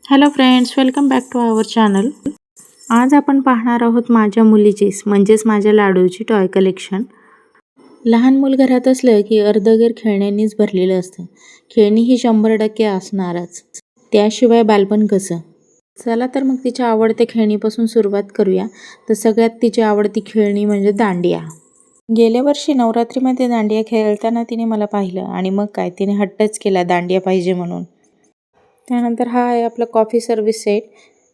Hello friends, welcome back to our channel. आज आपण पाहणार आहोत माझ्या मुलीची म्हणजेच माझ्या लाडूची टॉय कलेक्शन. लहान मूल घरात असलं की अर्धघर खेळण्यांनीच भरलेलं असतं. खेळणी ही 100% असणारच, त्याशिवाय बालपण कसं. चला तर मग तिच्या आवडत्या खेळणीपासून सुरुवात करूया. तर सगळ्यात तिची आवडती खेळणी म्हणजे दांडिया. गेल्या वर्षी नवरात्रीमध्ये दांडिया खेळताना तिने मला पाहिलं आणि मग काय, तिने हट्टच केला दांडिया पाहिजे म्हणून. त्यानंतर हा आहे आपला कॉफी सर्विस सेट.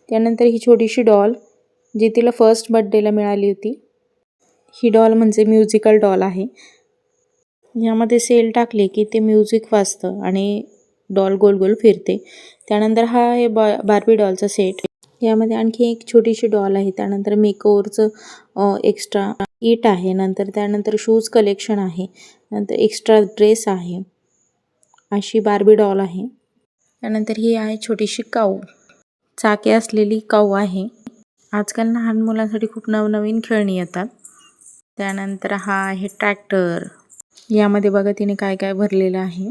त्यानंतर ही छोटीशी डॉल जी तिला फर्स्ट बर्थडेला मिळाली होती. ही डॉल म्हणजे म्युझिकल डॉल आहे. यामध्ये सेल टाकले की ते म्युझिक वाजतं आणि डॉल गोल गोल फिरते. त्यानंतर हा आहे बार्बी डॉलचा सेट. यामध्ये आणखी एक छोटीशी डॉल आहे. त्यानंतर मेकओव्हरचं एक्स्ट्रा किट आहे. त्यानंतर शूज कलेक्शन आहे. नंतर एक्स्ट्रा ड्रेस आहे. अशी बार्बी डॉल आहे. त्यानंतर ही आहे छोटीशी काऊ, चाके असलेली काऊ आहे. आजकाल लहान मुलांसाठी खूप नवनवीन खेळणी येतात. त्यानंतर हा आहे ट्रॅक्टर. यामध्ये बघा तिने काय काय भरलेलं आहे.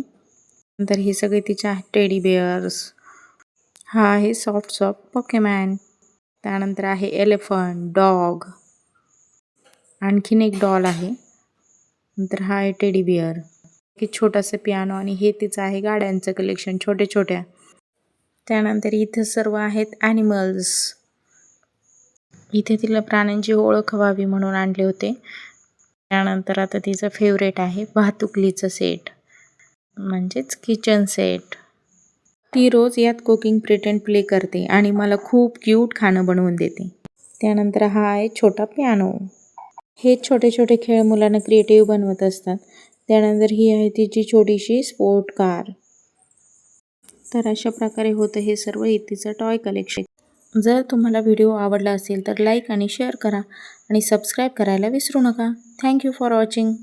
नंतर हे सगळे तिचे आहेत टेडी बेअर्स. हा आहे सॉफ्ट पोकेमॅन. त्यानंतर आहे एलिफंट, डॉग. आणखीन एक डॉल आहे. नंतर हा आहे टेडी बेअर, की छोटासा पियानो. आणि हे तिचं आहे गाड्यांचं कलेक्शन छोट्या. त्यानंतर इथे सर्व आहेत ॲनिमल्स. इथे तिला प्राण्यांची ओळख व्हावी म्हणून आणले होते. त्यानंतर आता तिचं फेवरेट आहे भातुकलीचं सेट, म्हणजेच किचन सेट. ती रोज यात कुकिंग प्रिटेंड प्ले करते आणि मला खूप क्यूट खाणं बनवून देते. त्यानंतर हा आहे छोटा पियानो. हे छोटे खेळ मुलांना क्रिएटिव्ह बनवत असतात. त्यानंतर ही आहे तिची छोटीशी स्पोर्ट कार. तर अशा प्रकारे होतं हे सर्व तिचं टॉय कलेक्शन. जर तुम्हाला व्हिडिओ आवडला असेल तर लाईक आणि शेअर करा आणि सबस्क्राईब करायला विसरू नका. Thank you for watching.